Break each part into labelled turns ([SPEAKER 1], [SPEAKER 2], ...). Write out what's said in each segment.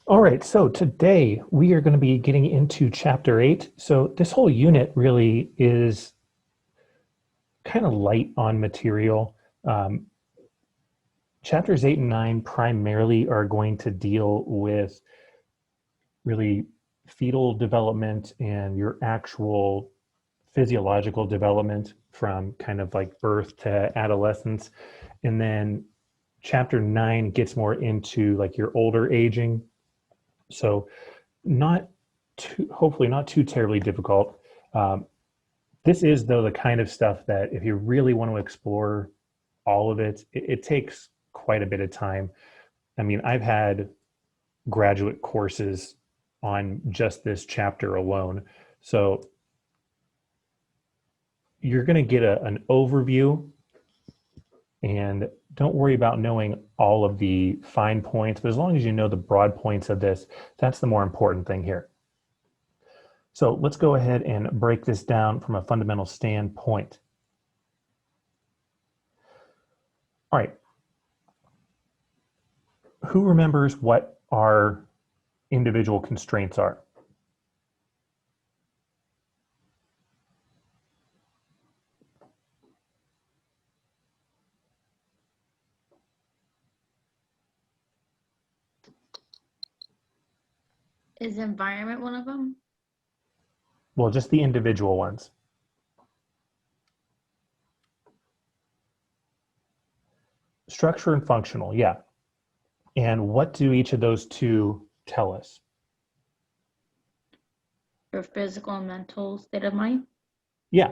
[SPEAKER 1] All right, so today we are going to be getting into Chapter 8. So this whole unit really is kind of light on material. Um, Chapters 8 and 9 primarily are going to deal with really fetal development and your actual physiological development from kind of like birth to adolescence. And then Chapter 9 gets more into like your older aging. So not too, hopefully not too terribly difficult. Um, this is though the kind of stuff that if you really want to explore all of it takes quite a bit of time. I mean, I've had graduate courses on just this chapter alone. So you're going to get an overview, and don't worry about knowing all of the fine points, but as long as you know the broad points of this, that's the more important thing here. So let's go ahead and break this down from a fundamental standpoint. All right. Who remembers what our individual constraints are?
[SPEAKER 2] Is environment one of them?
[SPEAKER 1] Well, just the individual ones. Structure and functional, yeah. And what do each of those two tell us?
[SPEAKER 2] Your physical and mental state of mind?
[SPEAKER 1] Yeah.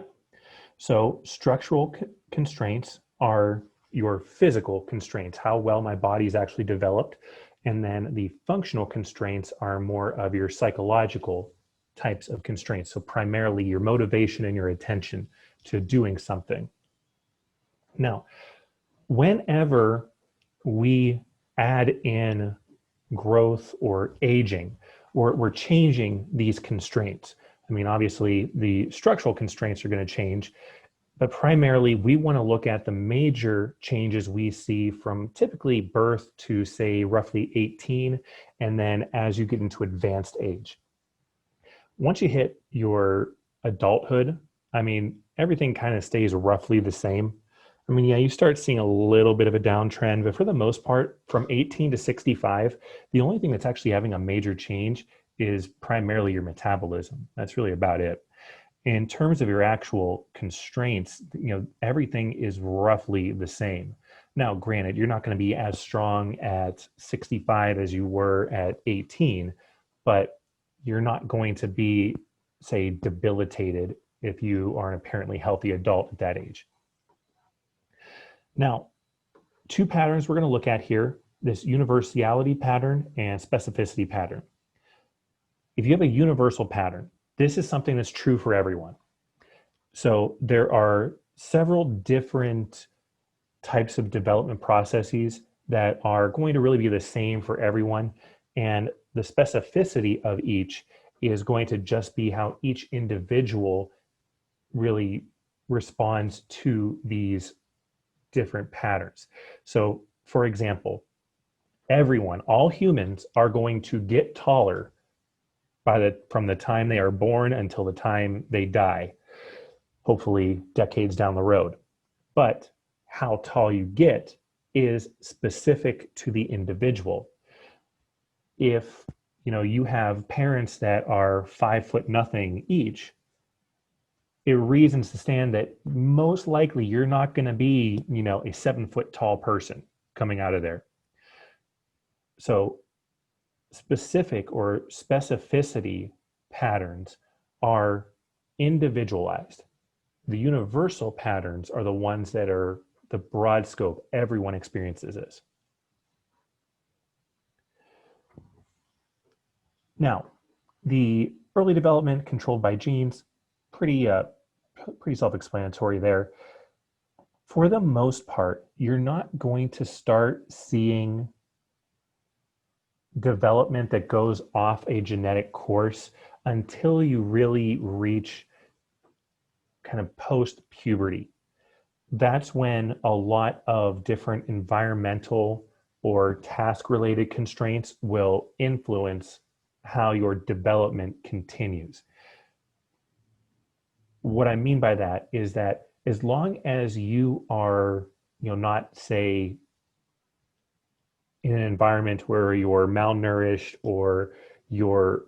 [SPEAKER 1] So structural constraints are your physical constraints, how well my body is actually developed. And then the functional constraints are more of your psychological types of constraints. So primarily your motivation and your attention to doing something. Now, whenever we add in growth or aging, we're changing these constraints. I mean, obviously the structural constraints are going to change, but primarily we want to look at the major changes we see from typically birth to say roughly 18, and then as you get into advanced age. Once you hit your adulthood, I mean, everything kind of stays roughly the same. I mean, yeah, you start seeing a little bit of a downtrend, but for the most part, from 18 to 65, the only thing that's actually having a major change is primarily your metabolism. That's really about it. In terms of your actual constraints, everything is roughly the same. Now, granted, you're not going to be as strong at 65 as you were at 18, but you're not going to be, say, debilitated if you are an apparently healthy adult at that age. Now, two patterns we're going to look at here, this universality pattern and specificity pattern. If you have a universal pattern, this is something that's true for everyone. So there are several different types of development processes that are going to really be the same for everyone. And the specificity of each is going to just be how each individual really responds to these different patterns. So for example, everyone, all humans are going to get taller from the time they are born until the time they die, hopefully decades down the road. But how tall you get is specific to the individual. If you have parents that are 5 foot nothing each, it reasons to stand that most likely you're not going to be, a 7 foot tall person coming out of there. So specific or specificity patterns are individualized. The universal patterns are the ones that are the broad scope. Everyone experiences this. Now, the early development controlled by genes, pretty self-explanatory there. For the most part, you're not going to start seeing development that goes off a genetic course until you really reach kind of post-puberty. That's when a lot of different environmental or task-related constraints will influence how your development continues. What I mean by that is that as long as you are, not, say, in an environment where you're malnourished or your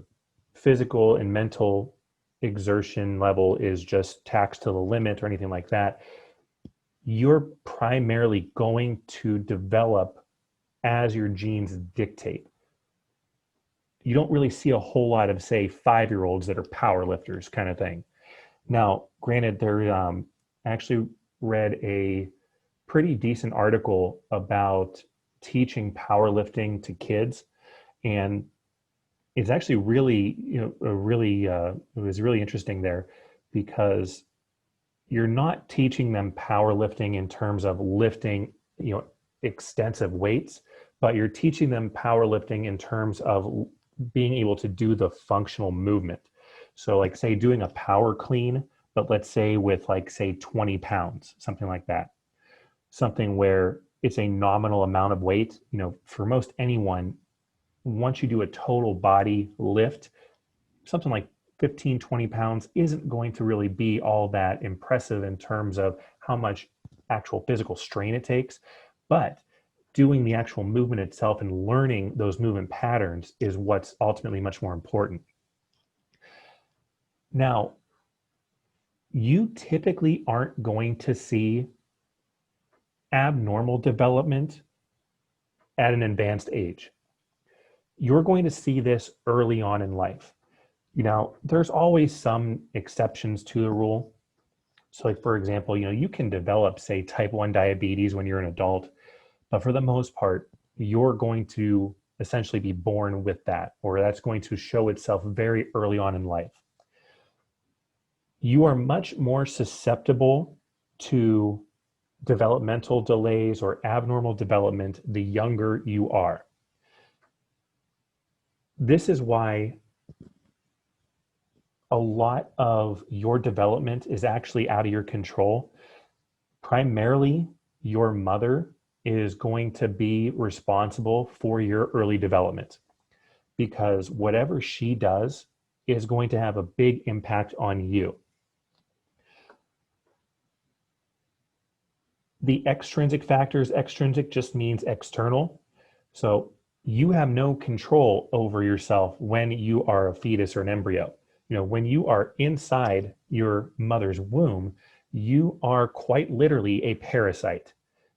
[SPEAKER 1] physical and mental exertion level is just taxed to the limit or anything like that, you're primarily going to develop as your genes dictate. You don't really see a whole lot of, say, 5-year-olds that are power lifters kind of thing. Now, granted, I actually read a pretty decent article about teaching powerlifting to kids, and it's actually really, it was really interesting there, because you're not teaching them powerlifting in terms of lifting, extensive weights, but you're teaching them powerlifting in terms of being able to do the functional movement. So like, say, doing a power clean, but let's say with, like, say, 20 pounds, something like that. Something where it's a nominal amount of weight. For most anyone, once you do a total body lift, something like 15, 20 pounds isn't going to really be all that impressive in terms of how much actual physical strain it takes. But doing the actual movement itself and learning those movement patterns is what's ultimately much more important. Now, you typically aren't going to see abnormal development at an advanced age. You're going to see this early on in life. There's always some exceptions to the rule. So like, for example, you can develop, say, type 1 diabetes when you're an adult, but for the most part, you're going to essentially be born with that, or that's going to show itself very early on in life. You are much more susceptible to developmental delays or abnormal development the younger you are. This is why a lot of your development is actually out of your control. Primarily, your mother is going to be responsible for your early development, because whatever she does is going to have a big impact on you. The extrinsic factors, extrinsic just means external. So you have no control over yourself when you are a fetus or an embryo. When you are inside your mother's womb, you are quite literally a parasite.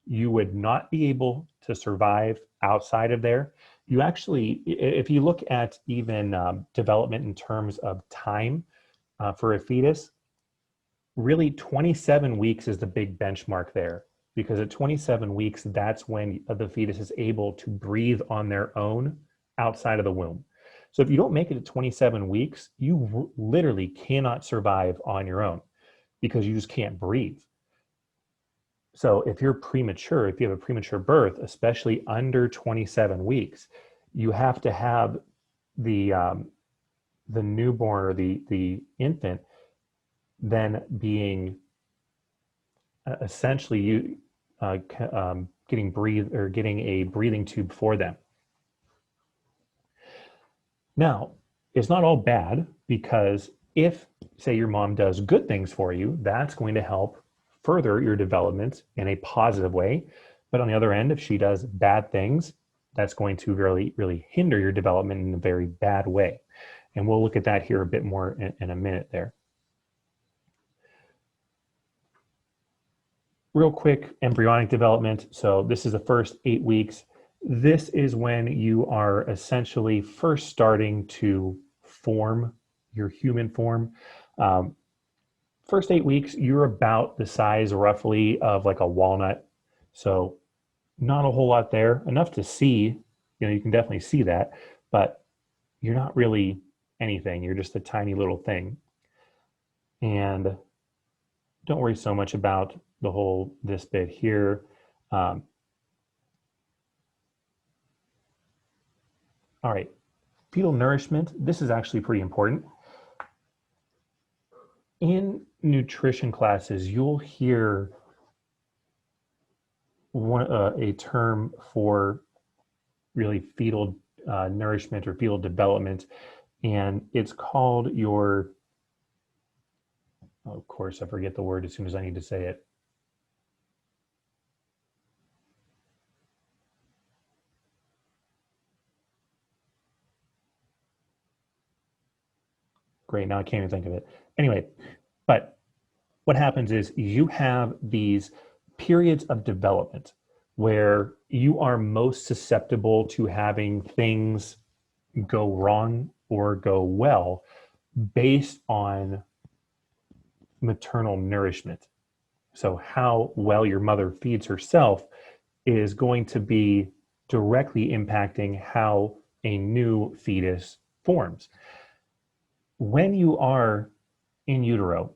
[SPEAKER 1] You would not be able to survive outside of there. You actually, if you look at even development in terms of time for a fetus, really 27 weeks is the big benchmark there, because at 27 weeks, that's when the fetus is able to breathe on their own outside of the womb. So if you don't make it to 27 weeks, you literally cannot survive on your own, because you just can't breathe. So if you're premature, if you have a premature birth, especially under 27 weeks, you have to have the newborn or the infant then being essentially getting a breathing tube for them. Now, it's not all bad, because if, say, your mom does good things for you, that's going to help further your development in a positive way. But on the other end, if she does bad things, that's going to really, really hinder your development in a very bad way. And we'll look at that here a bit more in a minute there. Real quick, embryonic development. So this is the first 8 weeks. This is when you are essentially first starting to form your human form. First 8 weeks, you're about the size roughly of like a walnut. So not a whole lot there, enough to see, you can definitely see that, but you're not really anything. You're just a tiny little thing. And don't worry so much about this bit here. All right, fetal nourishment. This is actually pretty important. In nutrition classes, you'll hear a term for really fetal nourishment or fetal development. And it's called your, oh, of course, I forget the word as soon as I need to say it. Great, now I can't even think of it. Anyway, but what happens is you have these periods of development where you are most susceptible to having things go wrong or go well based on maternal nourishment. So how well your mother feeds herself is going to be directly impacting how a new fetus forms. When you are in utero,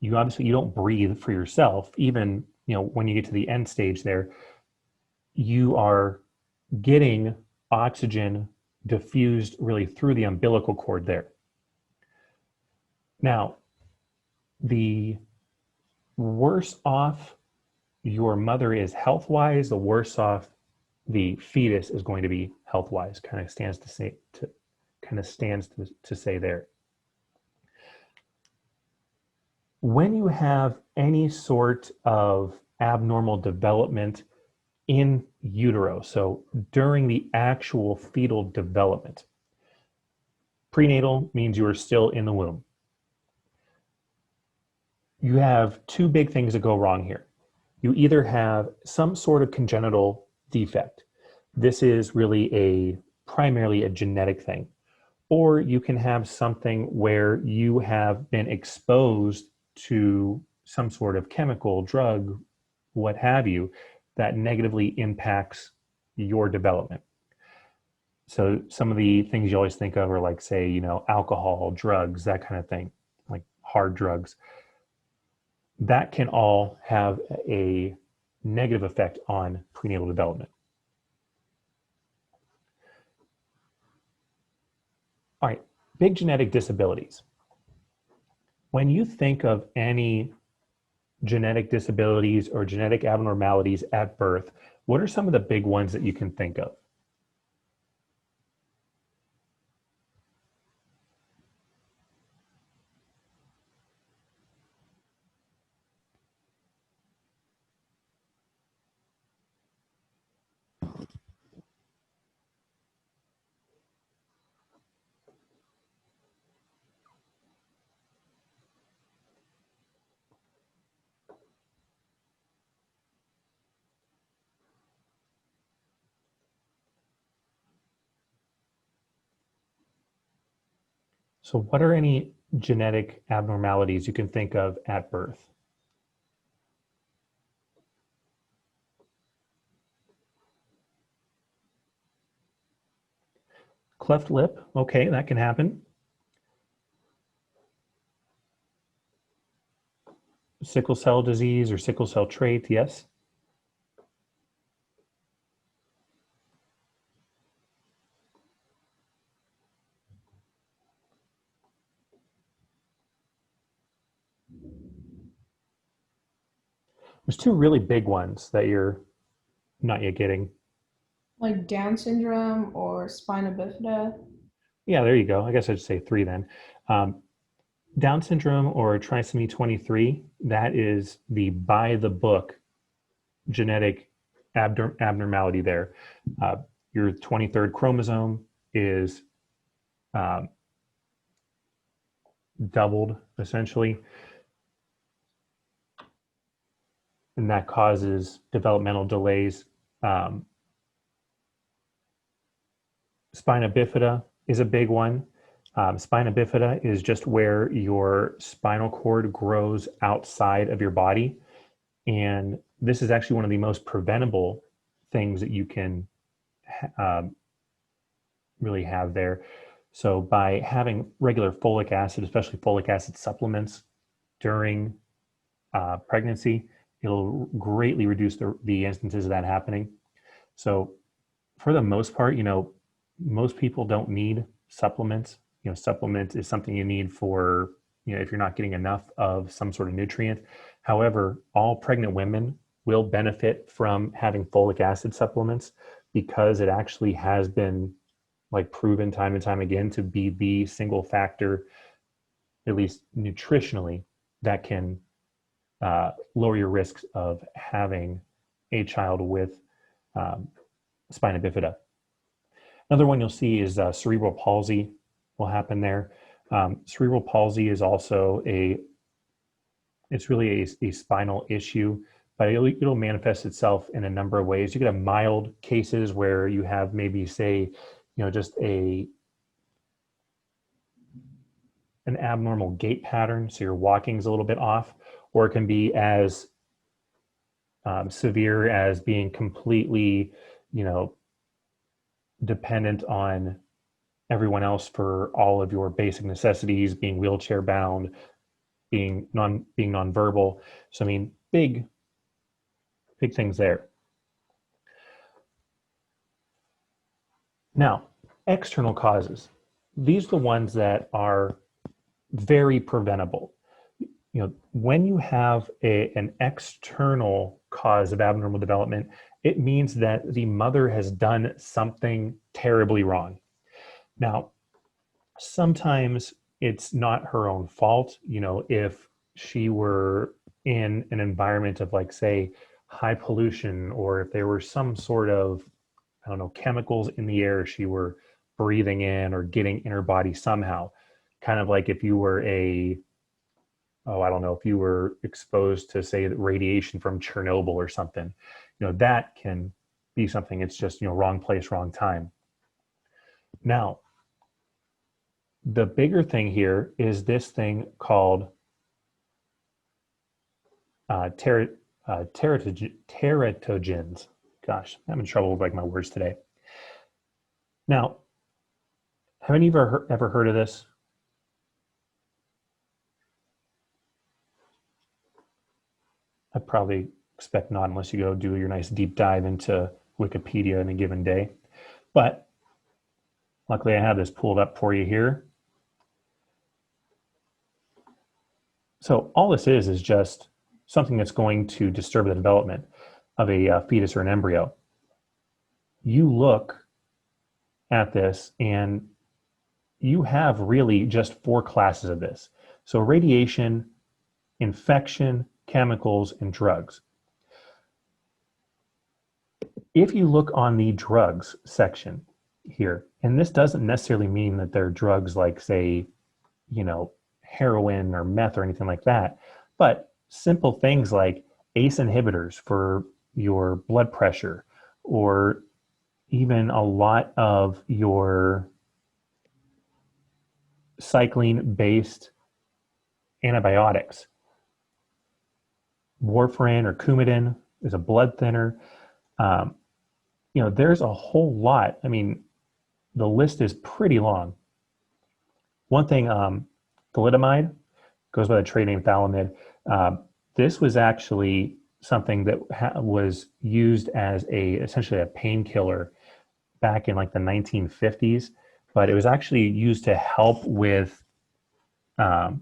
[SPEAKER 1] you obviously, you don't breathe for yourself. Even, when you get to the end stage there, you are getting oxygen diffused really through the umbilical cord there. Now, the worse off your mother is health-wise, the worse off the fetus is going to be health-wise. Kind of stands to say there. When you have any sort of abnormal development in utero, so during the actual fetal development, prenatal means you are still in the womb. You have two big things that go wrong here. You either have some sort of congenital defect. This is really primarily a genetic thing. Or you can have something where you have been exposed to some sort of chemical, drug, what have you, that negatively impacts your development. So some of the things you always think of are like, say, alcohol, drugs, that kind of thing, like hard drugs. That can all have a negative effect on prenatal development. All right, big genetic disabilities. When you think of any genetic disabilities or genetic abnormalities at birth, what are some of the big ones that you can think of? So what are any genetic abnormalities you can think of at birth? Cleft lip, okay, that can happen. Sickle cell disease or sickle cell trait, yes. There's two really big ones that you're not yet getting.
[SPEAKER 3] Like Down syndrome or spina bifida?
[SPEAKER 1] Yeah, there you go. I guess I'd say three then. Down syndrome or trisomy 23, that is the by the book genetic abnormality there. Your 23rd chromosome is doubled essentially, and that causes developmental delays. Spina bifida is a big one. Spina bifida is just where your spinal cord grows outside of your body. And this is actually one of the most preventable things that you can really have there. So by having regular folic acid, especially folic acid supplements during pregnancy, it'll greatly reduce the instances of that happening. So for the most part, most people don't need supplements. Supplement is something you need for, if you're not getting enough of some sort of nutrient. However, all pregnant women will benefit from having folic acid supplements. because it actually has been like proven time and time again to be the single factor, at least nutritionally, that can lower your risks of having a child with spina bifida. Another one you'll see is cerebral palsy will happen there. Cerebral palsy is also it's really a spinal issue, but it'll manifest itself in a number of ways. You could have mild cases where you have maybe, say, just an abnormal gait pattern, so your walking's a little bit off, or it can be as severe as being completely, dependent on everyone else for all of your basic necessities, being wheelchair bound, being nonverbal. So I mean, big things there. Now, external causes. These are the ones that are very preventable. When you have an external cause of abnormal development, it means that the mother has done something terribly wrong. Now, sometimes it's not her own fault. If she were in an environment of, like, say, high pollution, or if there were some sort of, I don't know, chemicals in the air she were breathing in or getting in her body somehow, kind of like if you were if you were exposed to, say, radiation from Chernobyl or something, that can be something. It's just, wrong place, wrong time. Now, the bigger thing here is this thing called teratogens. Gosh, I'm in trouble with my words today. Now, have any of you ever heard of this? I probably expect not, unless you go do your nice deep dive into Wikipedia in a given day. But luckily I have this pulled up for you here. So all this is just something that's going to disturb the development of a fetus or an embryo. You look at this and you have really just 4 classes of this. So radiation, infection, chemicals, and drugs. If you look on the drugs section here, and this doesn't necessarily mean that they're drugs like, say, heroin or meth or anything like that, but simple things like ACE inhibitors for your blood pressure, or even a lot of your cycline-based antibiotics. Warfarin or Coumadin is a blood thinner. There's a whole lot. I mean, the list is pretty long. One thing, thalidomide, goes by the trade name Thalamid. This was actually something that was used as essentially a painkiller back in like the 1950s, but it was actually used to help with oh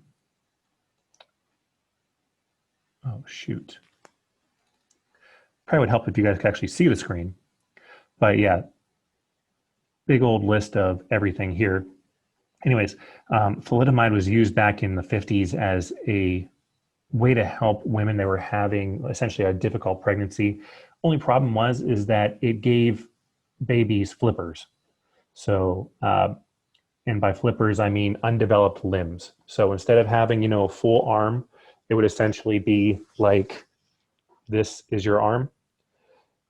[SPEAKER 1] shoot. Probably would help if you guys could actually see the screen. But yeah, big old list of everything here. Anyways, thalidomide was used back in the 50s as a way to help women that were having essentially a difficult pregnancy. Only problem is that it gave babies flippers. So, and by flippers, I mean undeveloped limbs. So instead of having, a full arm, it would essentially be like, this is your arm,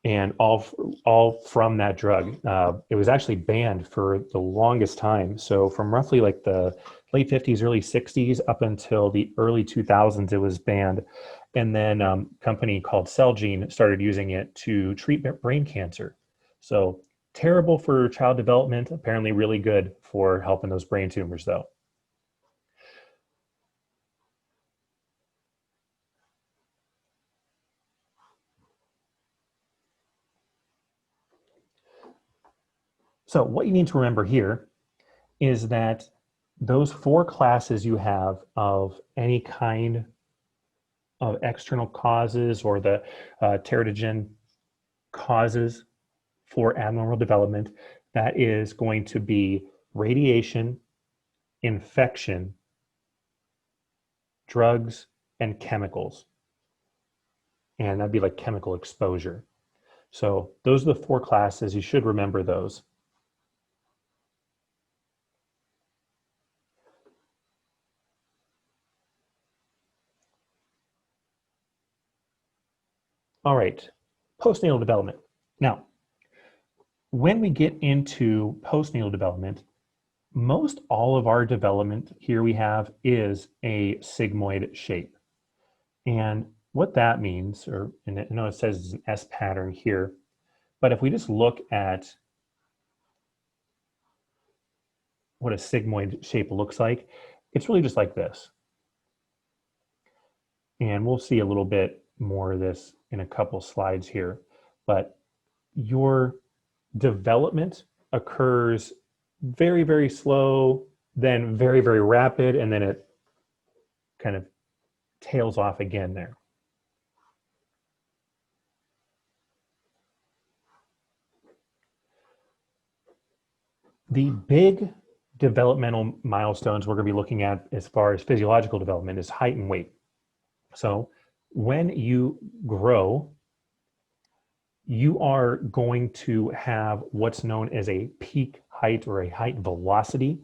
[SPEAKER 1] and all from that drug. It was actually banned for the longest time. So from roughly like the late 50s, early 60s up until the early 2000s, it was banned. And then a company called Celgene started using it to treat brain cancer. So terrible for child development, apparently really good for helping those brain tumors though. So what you need to remember here is that those 4 classes you have of any kind of external causes, or the teratogen causes for abnormal development, that is going to be radiation, infection, drugs, and chemicals. And that'd be like chemical exposure. So those are the 4 classes. You should remember those. All right, postnatal development. Now, when we get into postnatal development, most all of our development here we have is a sigmoid shape. And what that means, and I know it says it's an S pattern here, but if we just look at what a sigmoid shape looks like, it's really just like this. And we'll see a little bit more of this in a couple slides here, but your development occurs very, very slow, then very, very rapid, and then it kind of tails off again there. The big developmental milestones we're going to be looking at as far as physiological development is height and weight. So when you grow, you are going to have what's known as a peak height or a height velocity.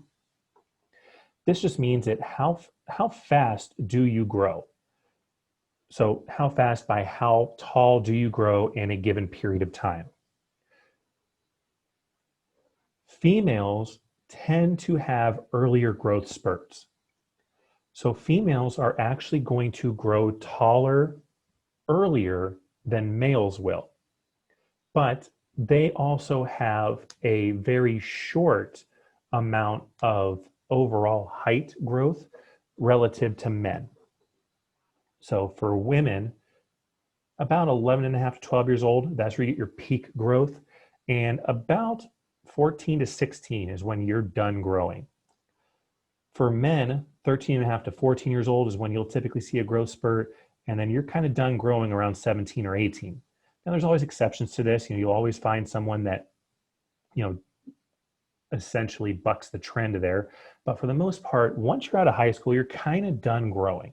[SPEAKER 1] This just means that how fast do you grow? So how fast by how tall do you grow in a given period of time? Females tend to have earlier growth spurts. So females are actually going to grow taller earlier than males will. But they also have a very short amount of overall height growth relative to men. So for women, about 11 and a half to 12 years old, that's where you get your peak growth. And about 14 to 16 is when you're done growing. For men, 13 and a half to 14 years old is when you'll typically see a growth spurt. And then you're kind of done growing around 17 or 18. Now there's always exceptions to this. You'll always find someone that, essentially bucks the trend there. But for the most part, once you're out of high school, you're kind of done growing.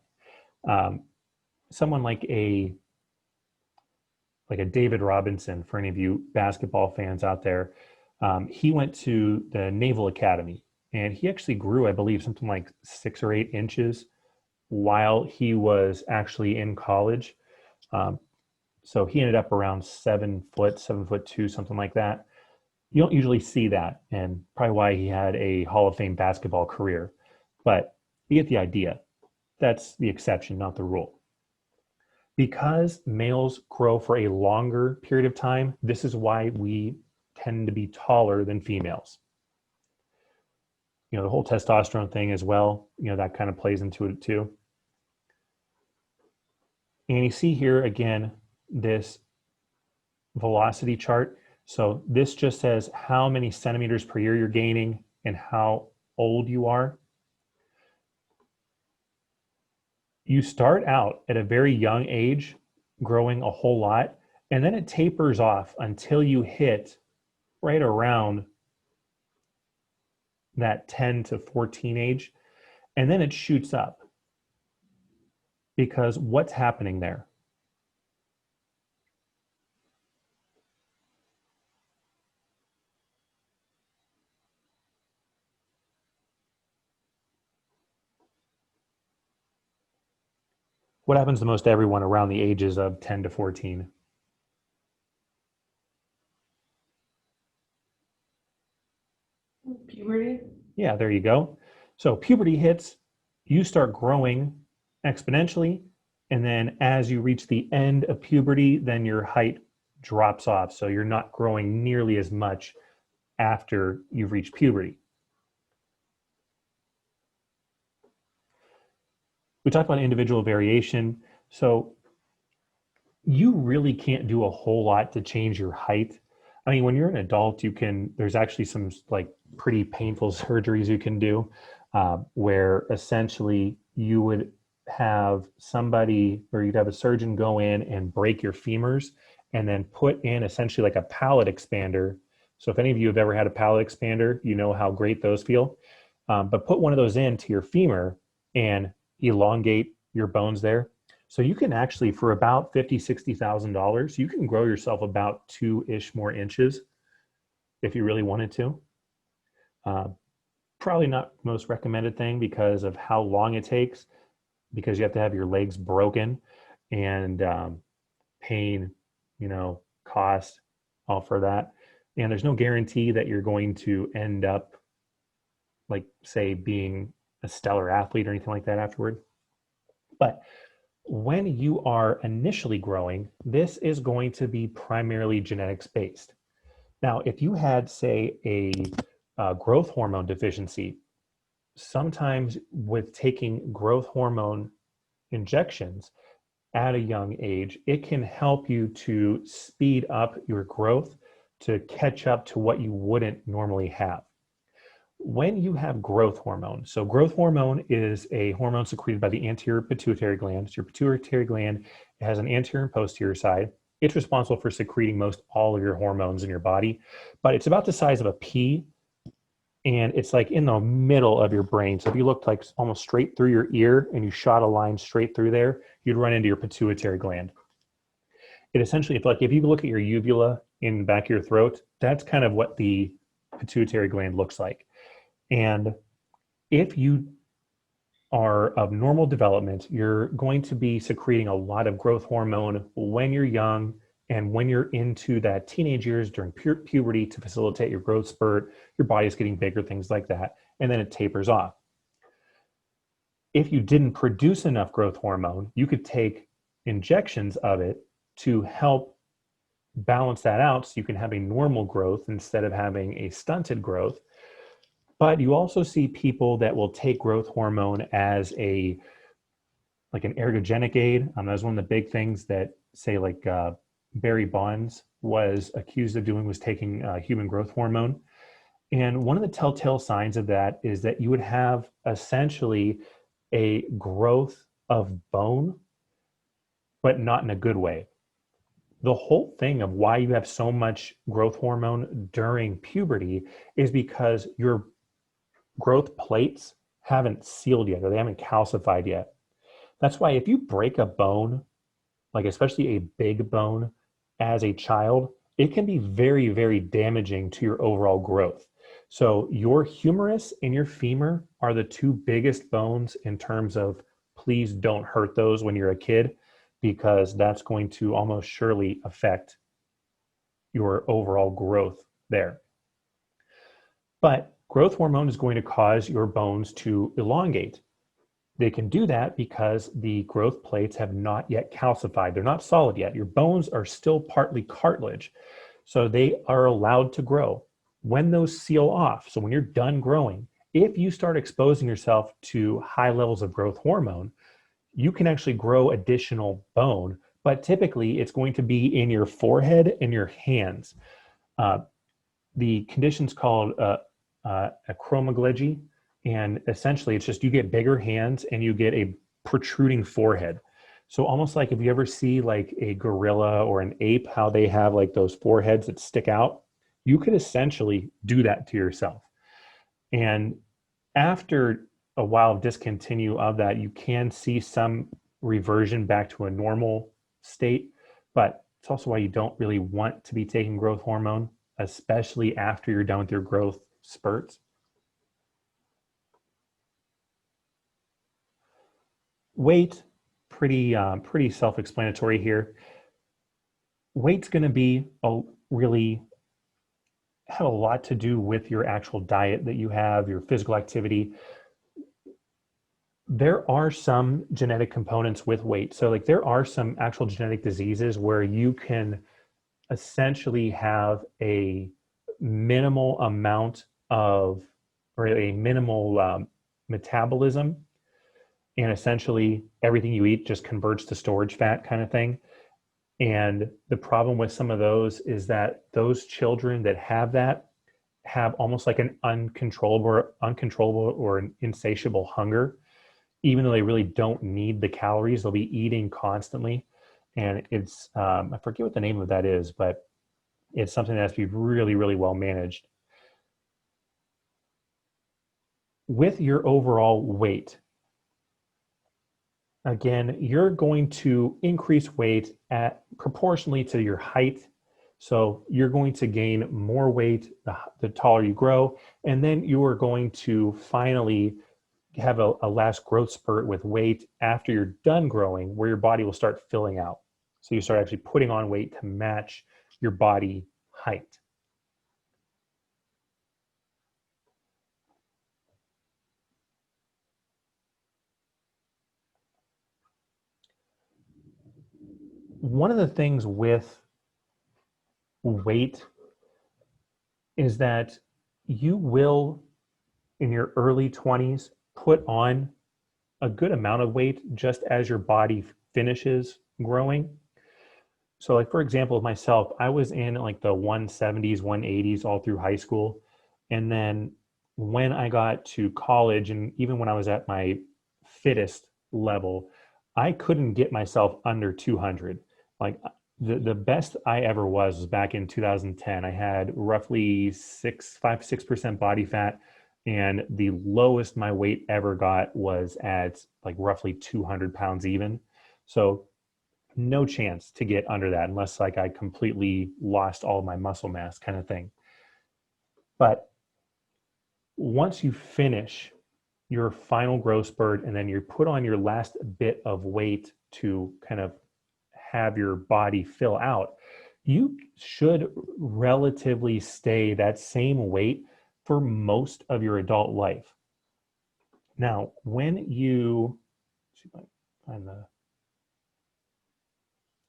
[SPEAKER 1] Someone like a David Robinson, for any of you basketball fans out there, he went to the Naval Academy, and he actually grew, I believe, something like 6 or 8 inches while he was actually in college. So he ended up around 7 foot, 7'2", something like that. You don't usually see that, and probably why he had a Hall of Fame basketball career. But you get the idea. That's the exception, not the rule. Because males grow for a longer period of time, this is why we tend to be taller than females. The whole testosterone thing as well, that kind of plays into it too. And you see here again, this velocity chart. So this just says how many centimeters per year you're gaining and how old you are. You start out at a very young age, growing a whole lot, and then it tapers off until you hit right around that 10 to 14 age, and then it shoots up. Because what's happening there? What happens to most everyone around the ages of 10 to 14?
[SPEAKER 3] Puberty.
[SPEAKER 1] Yeah, there you go. So puberty hits, you start growing exponentially, and then as you reach the end of puberty, then your height drops off. So you're not growing nearly as much after you've reached puberty. We talked about individual variation. So you really can't do a whole lot to change your height. I mean, when you're an adult, there's actually some pretty painful surgeries you can do where essentially you would have somebody, or you'd have a surgeon go in and break your femurs and then put in essentially like a palate expander. So if any of you have ever had a palate expander, you know how great those feel. But put one of those into your femur and elongate your bones there. So you can actually, for about $50,000, $60,000, you can grow yourself about 2-ish more inches if you really wanted to. Probably not most recommended thing because of how long it takes, because you have to have your legs broken, and pain, cost, all for that. And there's no guarantee that you're going to end up, like, say, being a stellar athlete or anything like that afterward. But when you are initially growing, this is going to be primarily genetics based. Now, if you had, say, a growth hormone deficiency, sometimes with taking growth hormone injections at a young age, it can help you to speed up your growth to catch up to what you wouldn't normally have. When you have growth hormone, so growth hormone is a hormone secreted by the anterior pituitary gland. So your pituitary gland has an anterior and posterior side. It's responsible for secreting most all of your hormones in your body, but it's about the size of a pea, and it's like in the middle of your brain. So if you looked like almost straight through your ear and you shot a line straight through there, you'd run into your pituitary gland. It essentially, if you look at your uvula in the back of your throat, that's kind of what the pituitary gland looks like. And if you are of normal development, you're going to be secreting a lot of growth hormone when you're young and when you're into that teenage years during puberty to facilitate your growth spurt. Your body's getting bigger, things like that, and then it tapers off. If you didn't produce enough growth hormone, you could take injections of it to help balance that out so you can have a normal growth instead of having a stunted growth. But you also see people that will take growth hormone as an ergogenic aid. That's one of the big things that, say, like Barry Bonds was accused of doing, was taking human growth hormone. And one of the telltale signs of that is that you would have essentially a growth of bone, but not in a good way. The whole thing of why you have so much growth hormone during puberty is because your growth plates haven't sealed yet, or they haven't calcified yet. That's why if you break a bone, like especially a big bone as a child, it can be very, very damaging to your overall growth. So your humerus and your femur are the two biggest bones in terms of, please don't hurt those when you're a kid, because that's going to almost surely affect your overall growth there. But growth hormone is going to cause your bones to elongate. They can do that because the growth plates have not yet calcified. They're not solid yet. Your bones are still partly cartilage, so they are allowed to grow. When those seal off, so when you're done growing, if you start exposing yourself to high levels of growth hormone, you can actually grow additional bone, but typically it's going to be in your forehead and your hands. The condition's called acromegaly, and essentially it's just you get bigger hands and you get a protruding forehead. So almost like if you ever see like a gorilla or an ape, how they have like those foreheads that stick out, you could essentially do that to yourself. And after a while of discontinue of that, you can see some reversion back to a normal state, but it's also why you don't really want to be taking growth hormone, especially after you're done with your growth spurts. Weight, pretty self-explanatory here. Weight's going to be have a lot to do with your actual diet that you have, your physical activity. There are some genetic components with weight. So like there are some actual genetic diseases where you can essentially have a minimal amount of, or a minimal metabolism, and essentially everything you eat just converts to storage fat kind of thing. And the problem with some of those is that those children that have that have almost like an uncontrollable or an insatiable hunger. Even though they really don't need the calories, they'll be eating constantly. And it's, I forget what the name of that is, but it's something that has to be really, really well managed. With your overall weight, again, you're going to increase weight at proportionally to your height. So you're going to gain more weight the taller you grow, and then you are going to finally have a last growth spurt with weight after you're done growing, where your body will start filling out. So you start actually putting on weight to match your body height. One of the things with weight is that you will, in your early 20s, put on a good amount of weight just as your body finishes growing. So like, for example, myself, I was in like the 170s, 180s all through high school. And then when I got to college, and even when I was at my fittest level, I couldn't get myself under 200. Like the best I ever was back in 2010. I had roughly 5-6% body fat. And the lowest my weight ever got was at like roughly 200 pounds even. So no chance to get under that unless like I completely lost all my muscle mass kind of thing. But once you finish your final growth spurt and then you put on your last bit of weight to kind of have your body fill out, you should relatively stay that same weight for most of your adult life. Now, when you, see if I find the,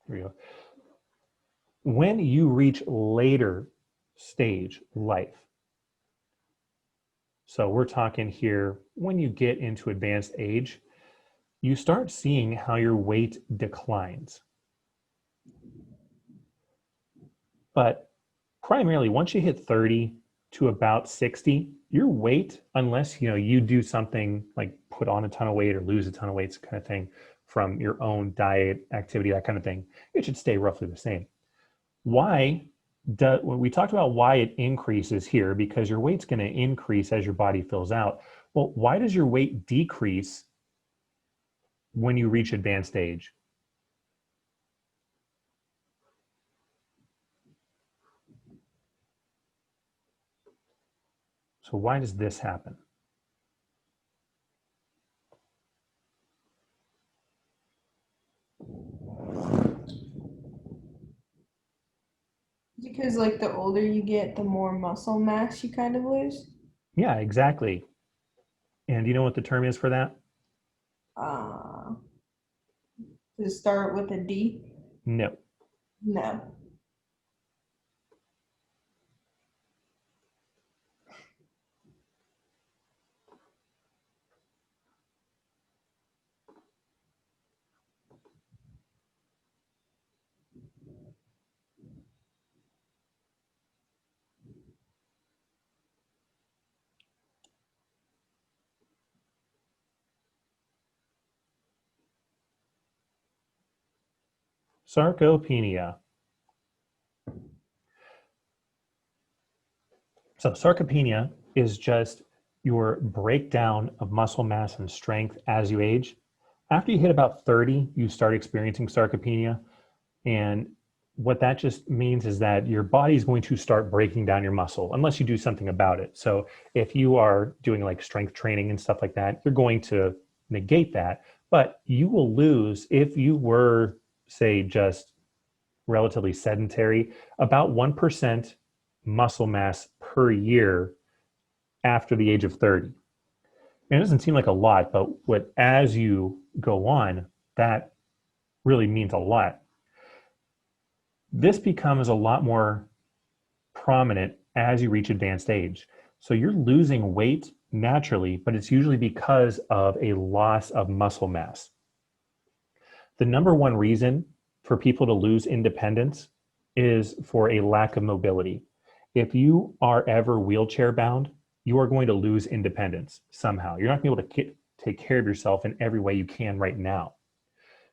[SPEAKER 1] here we go. When you reach later stage life, so we're talking here, when you get into advanced age, you start seeing how your weight declines. But primarily, once you hit 30 to about 60, your weight, unless you do something like put on a ton of weight or lose a ton of weight kind of thing from your own diet, activity, that kind of thing, it should stay roughly the same. When we talked about why it increases here, because your weight's going to increase as your body fills out. Well, why does your weight decrease when you reach advanced age? So why does this happen?
[SPEAKER 3] Because like the older you get, the more muscle mass you kind of lose.
[SPEAKER 1] Yeah, exactly. And do you know what the term is for that?
[SPEAKER 3] Does it start with a D?
[SPEAKER 1] No.
[SPEAKER 3] No.
[SPEAKER 1] Sarcopenia. So sarcopenia is just your breakdown of muscle mass and strength as you age. After you hit about 30, you start experiencing sarcopenia. And what that just means is that your body is going to start breaking down your muscle unless you do something about it. So if you are doing like strength training and stuff like that, you're going to negate that. But you will lose, if you were, say, just relatively sedentary, about 1% muscle mass per year after the age of 30. And it doesn't seem like a lot, but as you go on, that really means a lot. This becomes a lot more prominent as you reach advanced age. So you're losing weight naturally, but it's usually because of a loss of muscle mass. The number one reason for people to lose independence is for a lack of mobility. If you are ever wheelchair bound, you are going to lose independence somehow. You're not going to be able to take care of yourself in every way you can right now.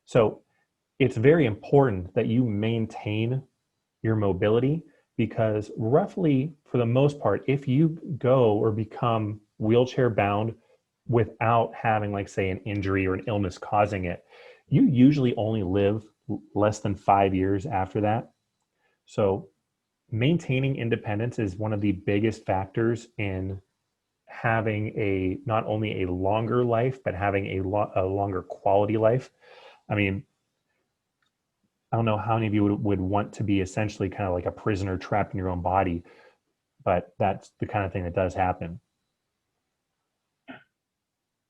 [SPEAKER 1] So it's very important that you maintain your mobility, because roughly, for the most part, if you go or become wheelchair bound without having, like, say, an injury or an illness causing it, you usually only live less than 5 years after that. So maintaining independence is one of the biggest factors in having not only a longer life, but having a longer quality life. I mean, I don't know how many of you would want to be essentially kind of like a prisoner trapped in your own body, but that's the kind of thing that does happen.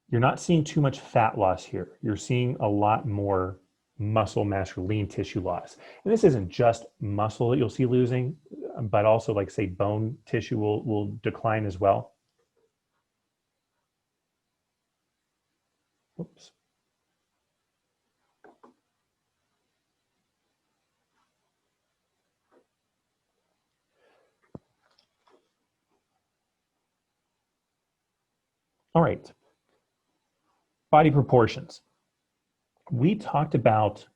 [SPEAKER 1] You're not seeing too much fat loss here. You're seeing a lot more muscle mass or lean tissue loss. And this isn't just muscle that you'll see losing, but also, like, say, bone tissue will decline as well. Oops. All right. Body proportions. We talked about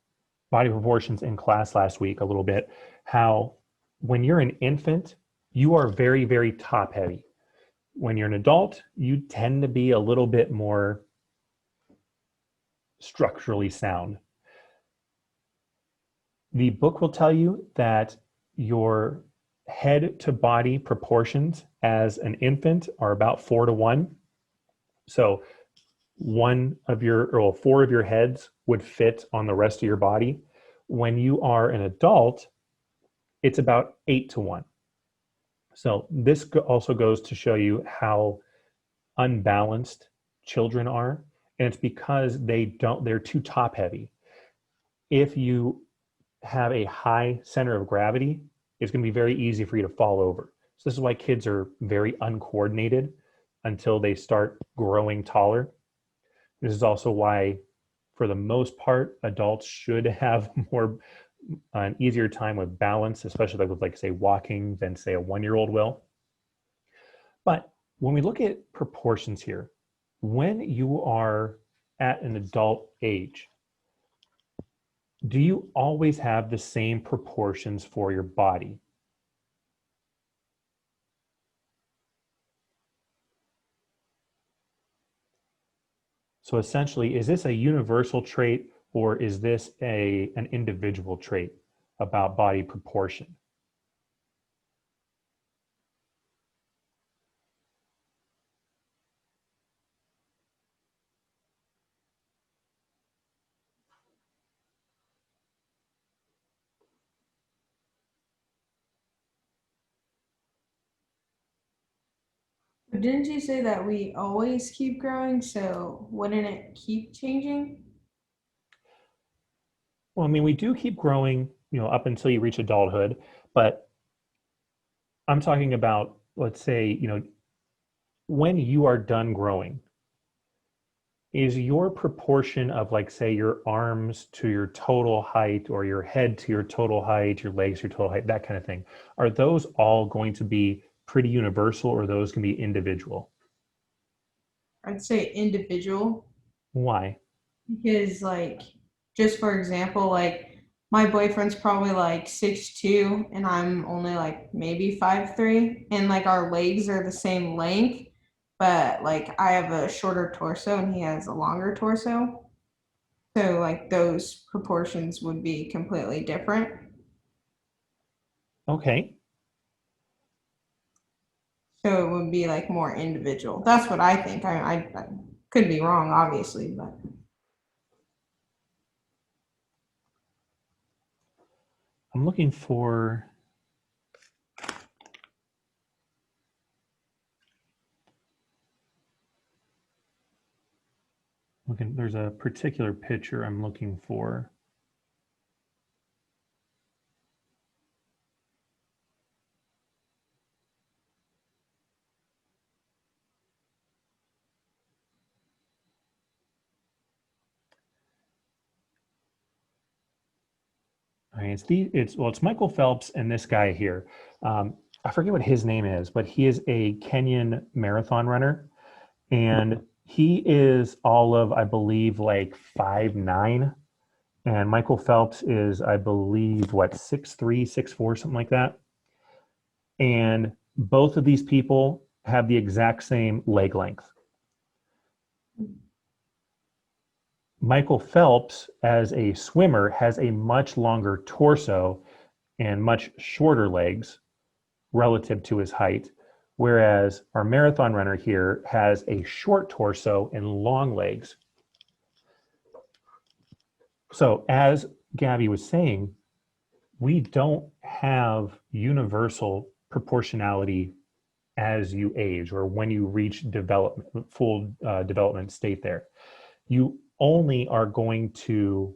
[SPEAKER 1] body proportions in class last week a little bit, how when you're an infant, you are very, very top heavy. When you're an adult, you tend to be a little bit more structurally sound. The book will tell you that your head to body proportions as an infant are about 4:1. So four of your heads would fit on the rest of your body. When you are an adult, it's about 8:1. So this also goes to show you how unbalanced children are, and it's because they're too top heavy. If you have a high center of gravity, it's going to be very easy for you to fall over. So this is why kids are very uncoordinated until they start growing taller. This is also why, for the most part, adults should have an easier time with balance, especially with, like, say, walking, than, say, a 1-year-old will. But when we look at proportions here, when you are at an adult age, do you always have the same proportions for your body? So essentially, is this a universal trait, or is this an individual trait about body proportion?
[SPEAKER 3] But didn't you say that we always keep growing? So wouldn't it keep changing?
[SPEAKER 1] Well, I mean, we do keep growing, up until you reach adulthood, but I'm talking about, let's say, when you are done growing, is your proportion of, like, say, your arms to your total height, or your head to your total height, your legs to your total height, that kind of thing, are those all going to be pretty universal, or those can be individual?
[SPEAKER 3] I'd say individual,
[SPEAKER 1] Why?
[SPEAKER 3] because, like, just for example, like, my boyfriend's probably like 6'2", and I'm only like maybe 5'3", and like our legs are the same length, but like I have a shorter torso and he has a longer torso. So like those proportions would be completely different.
[SPEAKER 1] Okay.
[SPEAKER 3] So it would be like more individual. That's what I think. I could be wrong, obviously, but
[SPEAKER 1] I'm looking for, there's a particular picture I'm looking for. It's Michael Phelps and this guy here. I forget what his name is, but he is a Kenyan marathon runner, and he is all of, I believe, like 5'9", And Michael Phelps is, I believe, what, 6'3", 6'4", something like that. And both of these people have the exact same leg length. Michael Phelps, as a swimmer, has a much longer torso and much shorter legs relative to his height, whereas our marathon runner here has a short torso and long legs. So as Gabby was saying, we don't have universal proportionality as you age or when you reach development, full development state there. You only are going to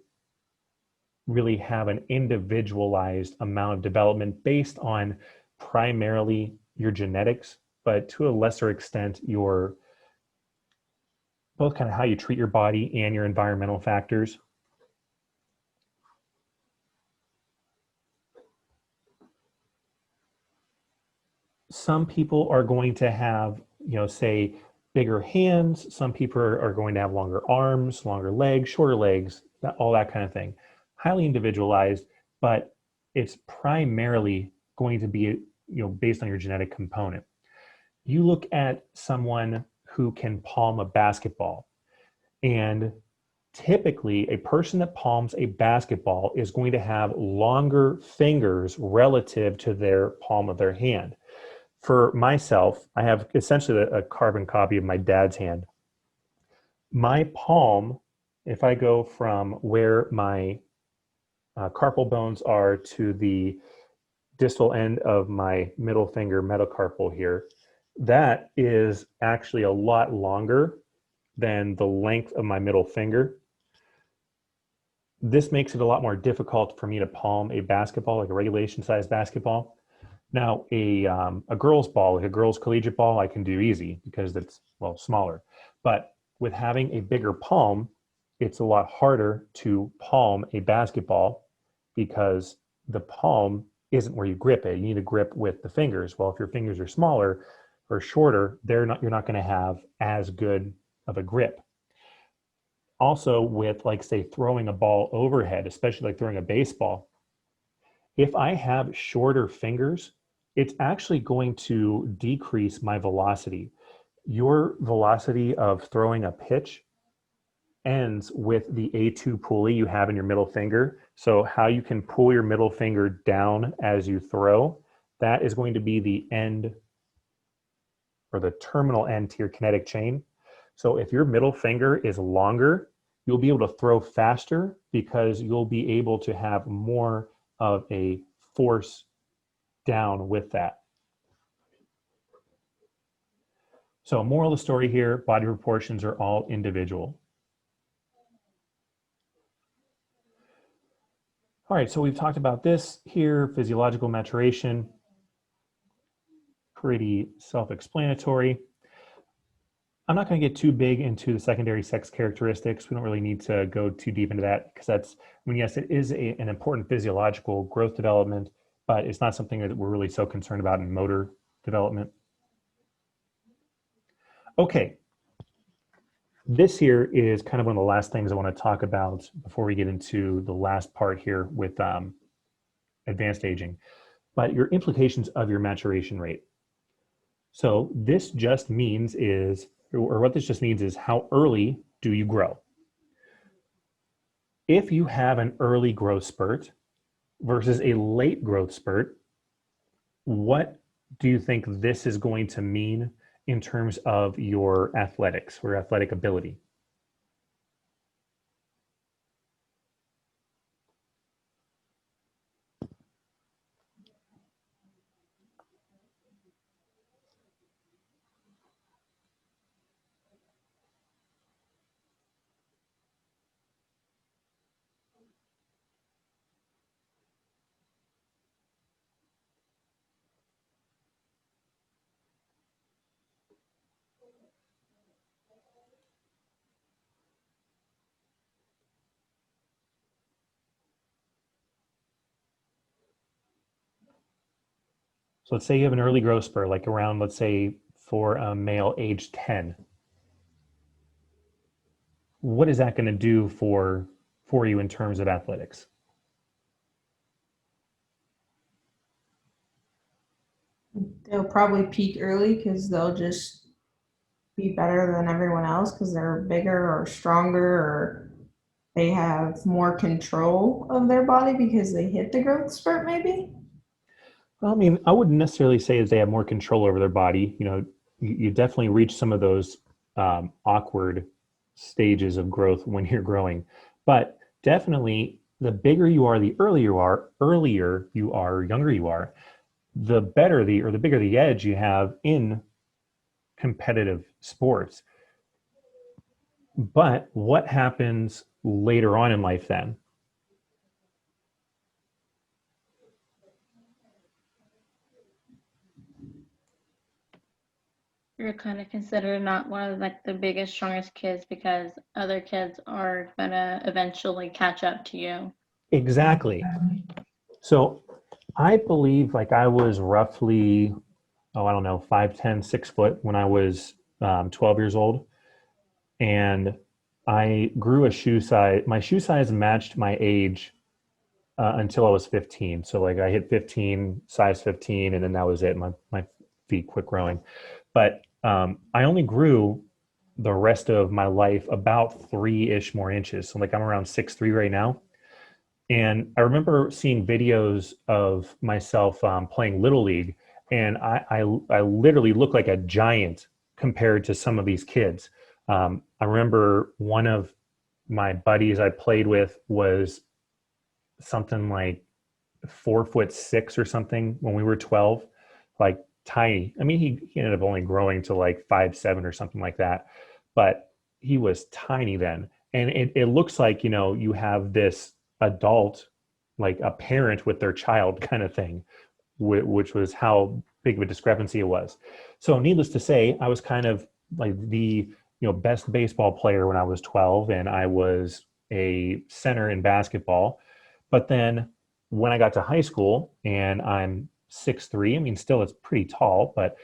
[SPEAKER 1] really have an individualized amount of development based on primarily your genetics, but to a lesser extent, your both kind of how you treat your body and your environmental factors. Some people are going to have, say, bigger hands. Some people are going to have longer arms, longer legs, shorter legs, all that kind of thing. Highly individualized, but it's primarily going to be, based on your genetic component. You look at someone who can palm a basketball, and typically a person that palms a basketball is going to have longer fingers relative to their palm of their hand. For myself, I have essentially a carbon copy of my dad's hand. My palm, if I go from where my carpal bones are to the distal end of my middle finger metacarpal here, that is actually a lot longer than the length of my middle finger. This makes it a lot more difficult for me to palm a basketball, like a regulation size basketball. Now, a girl's ball, like a girl's collegiate ball, I can do easy because it's, well, smaller. But with having a bigger palm, it's a lot harder to palm a basketball because the palm isn't where you grip it. You need to grip with the fingers. Well, if your fingers are smaller or shorter, you're not going to have as good of a grip. Also with, like, say, throwing a ball overhead, especially like throwing a baseball, if I have shorter fingers, it's actually going to decrease my velocity. Your velocity of throwing a pitch ends with the A2 pulley you have in your middle finger. So how you can pull your middle finger down as you throw, that is going to be the end or the terminal end to your kinetic chain. So if your middle finger is longer, you'll be able to throw faster because you'll be able to have more of a force down with that. So moral of the story here, body proportions are all individual. All right, so we've talked about this here, physiological maturation, pretty self-explanatory. I'm not going to get too big into the secondary sex characteristics. We don't really need to go too deep into that because that's, I mean, yes, it is an important physiological growth development, but it's not something that we're really so concerned about in motor development. Okay, this here is kind of one of the last things I want to talk about before we get into the last part here with advanced aging, but your implications of your maturation rate. So this just means is, or what this just means is how early do you grow? If you have an early growth spurt versus a late growth spurt, what do you think this is going to mean in terms of your athletics or athletic ability? So let's say you have an early growth spurt, like around, let's say, for a male age 10. What is that going to do for for you in terms of athletics?
[SPEAKER 3] They'll probably peak early because they'll just be better than everyone else because they're bigger or stronger, or they have more control of their body because they hit the growth spurt, maybe.
[SPEAKER 1] Well, I mean, I wouldn't necessarily say that they have more control over their body. You know, you definitely reach some of those awkward stages of growth when you're growing, but definitely the bigger you are, the earlier you are, younger you are, the better the bigger the edge you have in competitive sports. But what happens later on in life then?
[SPEAKER 2] You're kind of considered not one of like the biggest, strongest kids because other kids are gonna eventually catch up to you.
[SPEAKER 1] Exactly. So I believe like I was roughly, I don't know, 5'10", 6 foot when I was 12 years old. And I grew a shoe size. My shoe size matched my age until I was 15. So like I hit 15, size 15, and then that was it. My feet quit growing. But I only grew the rest of my life about 3-ish more inches. So like I'm around 6'3" right now. And I remember seeing videos of myself playing Little League, and I literally look like a giant compared to some of these kids. I remember one of my buddies I played with was something like 4'6" or something when we were 12, like tiny. I mean, he ended up only growing to like 5'7" or something like that, but he was tiny then. And it looks like, you know, you have this adult, like a parent with their child kind of thing, which was how big of a discrepancy it was. So needless to say, I was kind of like the, you know, best baseball player when I was 12, and I was a center in basketball. But then when I got to high school and I'm 6'3", I mean, still it's pretty tall, but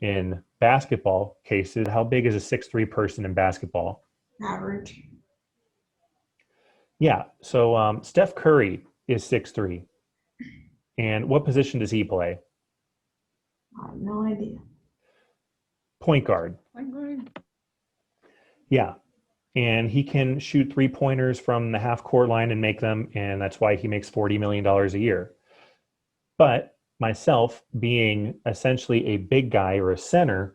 [SPEAKER 1] in basketball cases, how big is a 6'3" person in basketball?
[SPEAKER 3] Average.
[SPEAKER 1] Yeah. So Steph Curry is 6'3". And what position does he play?
[SPEAKER 3] I have no idea.
[SPEAKER 1] Point guard. Yeah. And he can shoot 3-pointers from the half court line and make them. And that's why he makes $40 million a year. But myself, being essentially a big guy or a center,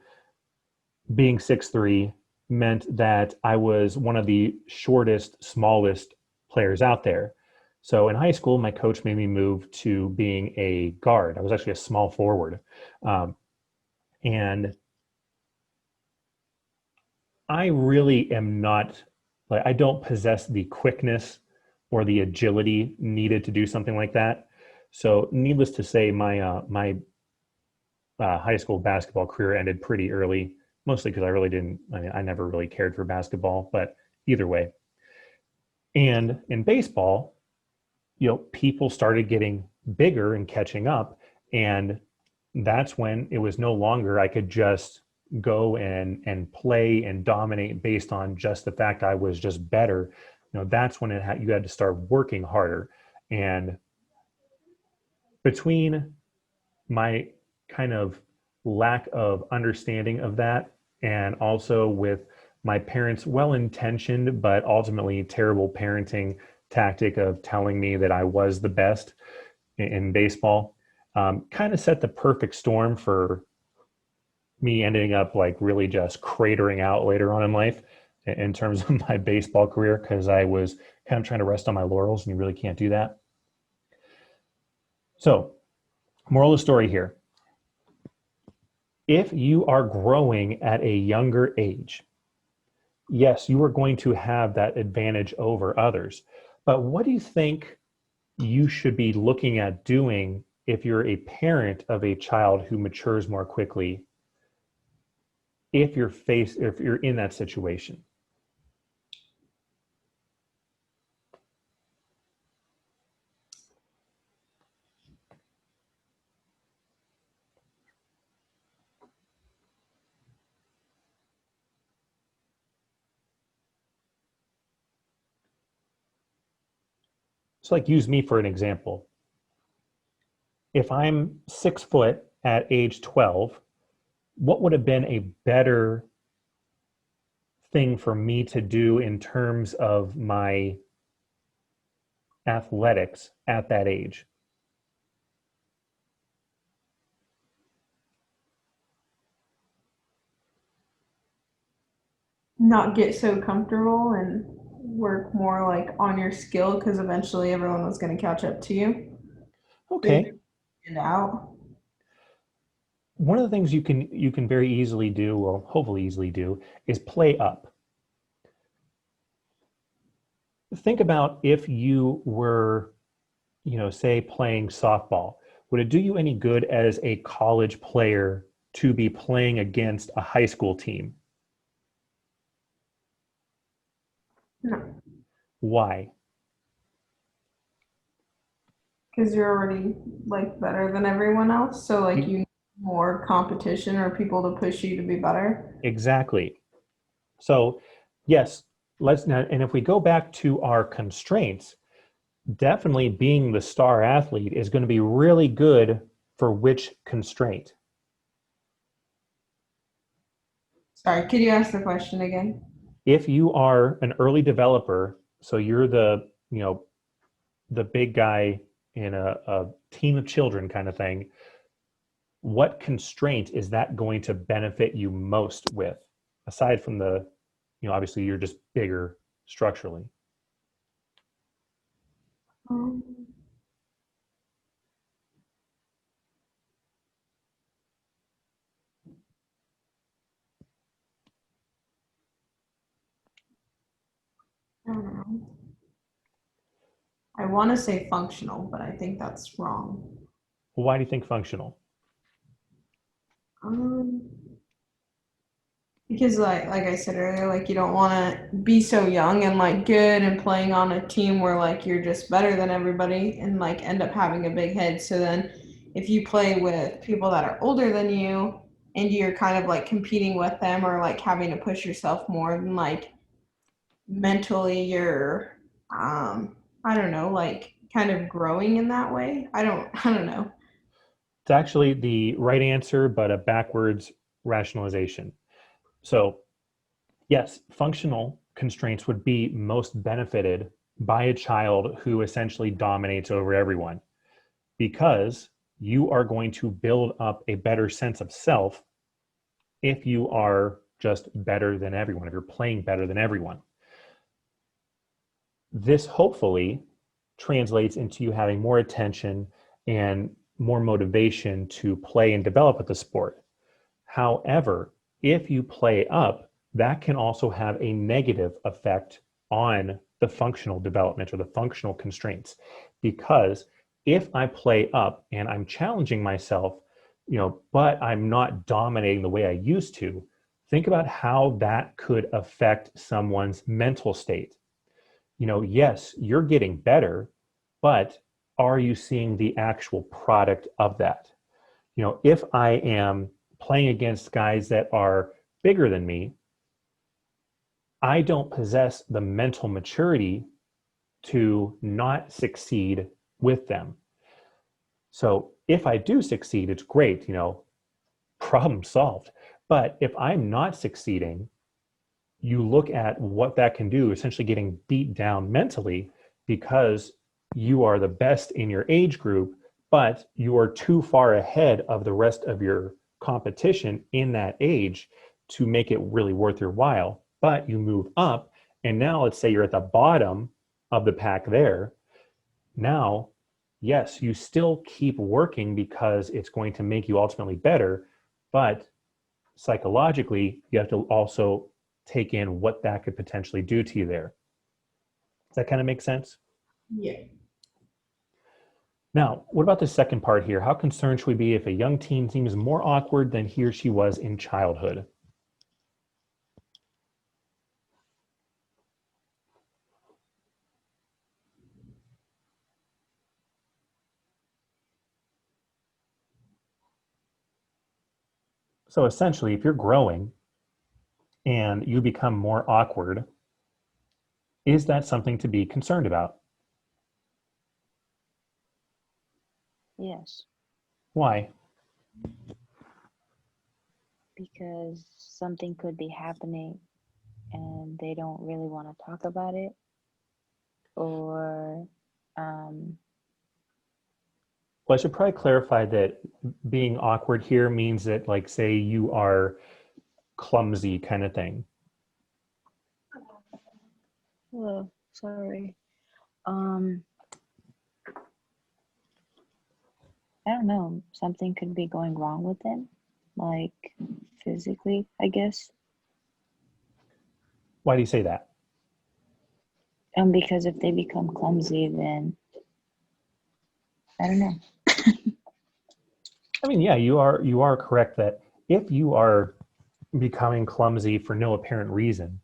[SPEAKER 1] being 6'3", meant that I was one of the shortest, smallest players out there. So in high school, my coach made me move to being a guard. I was actually a small forward. And I really am not, like, I don't possess the quickness or the agility needed to do something like that. So needless to say, my high school basketball career ended pretty early, mostly because I really didn't, I mean, I never really cared for basketball, but either way. And in baseball, you know, people started getting bigger and catching up. And that's when it was no longer, I could just go and play and dominate based on just the fact I was just better. You know, that's when you had to start working harder. And between my kind of lack of understanding of that, and also with my parents' well-intentioned but ultimately terrible parenting tactic of telling me that I was the best in baseball, kind of set the perfect storm for me ending up like really just cratering out later on in life in terms of my baseball career, because I was kind of trying to rest on my laurels, and you really can't do that. So, moral of the story here: if you are growing at a younger age, yes, you are going to have that advantage over others. But what do you think you should be looking at doing if you're a parent of a child who matures more quickly, if you're in that situation? So like use me for an example. If I'm 6 foot at age 12, what would have been a better thing for me to do in terms of my athletics at that age?
[SPEAKER 3] Not get so comfortable and work more like on your skill because eventually everyone was going to catch up to you.
[SPEAKER 1] Okay.
[SPEAKER 3] And out.
[SPEAKER 1] One of the things you can very easily do, well, hopefully easily do, is play up. Think about if you were, say playing softball. Would it do you any good as a college player to be playing against a high school team?
[SPEAKER 3] No,
[SPEAKER 1] Why?
[SPEAKER 3] because you're already like better than everyone else. So like you need more competition or people to push you to be better.
[SPEAKER 1] Exactly. So yes, let's now, and if we go back to our constraints, definitely being the star athlete is going to be really good for which constraint?
[SPEAKER 3] Sorry, could you ask the question again?
[SPEAKER 1] If you are an early developer, so you're the, the big guy in a team of children kind of thing, what constraint is that going to benefit you most with, aside from the, obviously you're just bigger structurally?
[SPEAKER 3] Um, I don't know. I want to say functional, but I think that's wrong.
[SPEAKER 1] Well, why do you think functional?
[SPEAKER 3] Um, because like I said earlier, like you don't want to be so young and like good and playing on a team where like you're just better than everybody and like end up having a big head. So then if you play with people that are older than you and you're kind of like competing with them or like having to push yourself more, then like mentally you're I don't know, like kind of growing in that way. I don't know.
[SPEAKER 1] It's actually the right answer, but a backwards rationalization. So yes, functional constraints would be most benefited by a child who essentially dominates over everyone, because you are going to build up a better sense of self if you are just better than everyone, if you're playing better than everyone. This hopefully translates into you having more attention and more motivation to play and develop at the sport. However, if you play up, that can also have a negative effect on the functional development or the functional constraints. Because if I play up and I'm challenging myself, but I'm not dominating the way I used to, think about how that could affect someone's mental state. Yes, you're getting better, but are you seeing the actual product of that? If I am playing against guys that are bigger than me, I don't possess the mental maturity to not succeed with them. So if I do succeed, it's great, problem solved. But if I'm not succeeding, you look at what that can do, essentially getting beat down mentally because you are the best in your age group, but you are too far ahead of the rest of your competition in that age to make it really worth your while. But you move up, and now let's say you're at the bottom of the pack there. Now, yes, you still keep working because it's going to make you ultimately better, but psychologically, you have to also take in what that could potentially do to you there. Does that kind of make sense?
[SPEAKER 3] Yeah.
[SPEAKER 1] Now, what about the second part here? How concerned should we be if a young teen seems more awkward than he or she was in childhood? So essentially, if you're growing and you become more awkward, is that something to be concerned about?
[SPEAKER 4] Yes,
[SPEAKER 1] Why?
[SPEAKER 4] because something could be happening and they don't really want to talk about it, or
[SPEAKER 1] Well, I should probably clarify that being awkward here means that, like, say you are clumsy kind of thing.
[SPEAKER 4] oh, sorry. I don't know. Something could be going wrong with them, like physically, I guess.
[SPEAKER 1] Why do you say that?
[SPEAKER 4] Because if they become clumsy, then I don't know.
[SPEAKER 1] I mean, yeah, you are correct that if you are becoming clumsy for no apparent reason,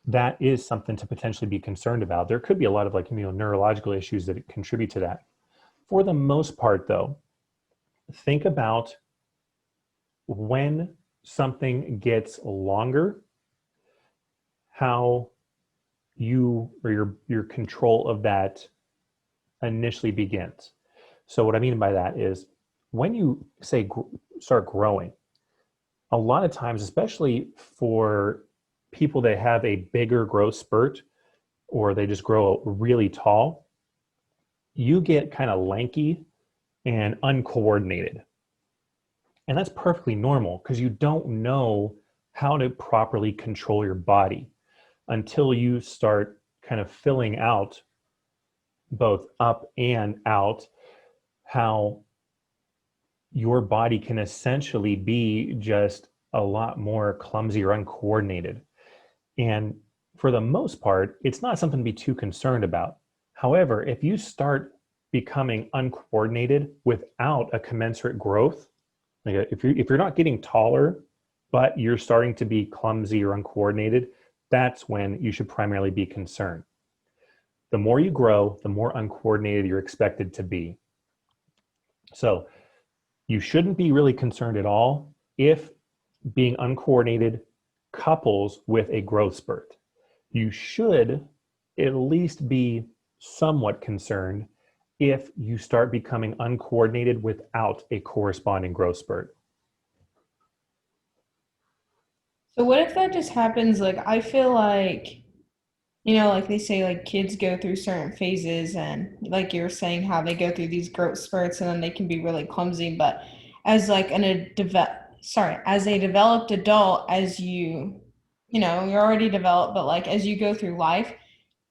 [SPEAKER 1] that is something to potentially be concerned about. There could be a lot of, like, neurological issues that contribute to that. For the most part, though, think about when something gets longer, how you or your control of that initially begins. So what I mean by that is when you say start growing, a lot of times, especially for people that have a bigger growth spurt or they just grow really tall, you get kind of lanky and uncoordinated. And that's perfectly normal because you don't know how to properly control your body until you start kind of filling out both up and out how your body can essentially be just a lot more clumsy or uncoordinated. And for the most part, it's not something to be too concerned about. However, if you start becoming uncoordinated without a commensurate growth, like if you're not getting taller, but you're starting to be clumsy or uncoordinated, that's when you should primarily be concerned. The more you grow, the more uncoordinated you're expected to be. So you shouldn't be really concerned at all if being uncoordinated couples with a growth spurt. You should at least be somewhat concerned if you start becoming uncoordinated without a corresponding growth spurt.
[SPEAKER 3] So what if that just happens? Like, I feel like, like they say, like kids go through certain phases, and like you were saying, how they go through these growth spurts, and then they can be really clumsy. But as like as a developed adult, as you're already developed, but like as you go through life,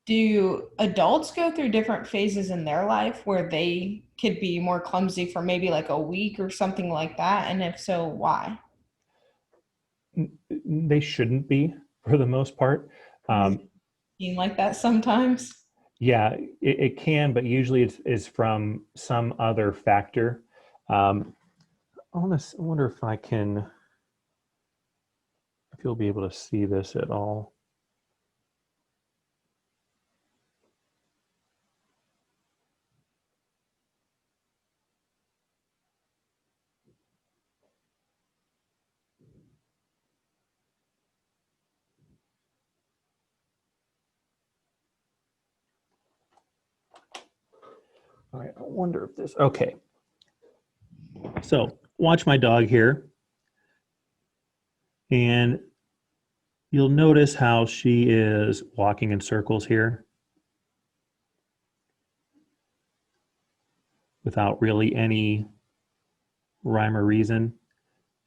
[SPEAKER 3] do adults go through different phases in their life where they could be more clumsy for maybe like a week or something like that? And if so, why?
[SPEAKER 1] They shouldn't be, for the most part.
[SPEAKER 3] Seem like that sometimes.
[SPEAKER 1] Yeah, it can, but usually it's from some other factor. I wonder if you'll be able to see this at all. All right, I wonder if this, okay. So watch my dog here. And you'll notice how she is walking in circles here without really any rhyme or reason.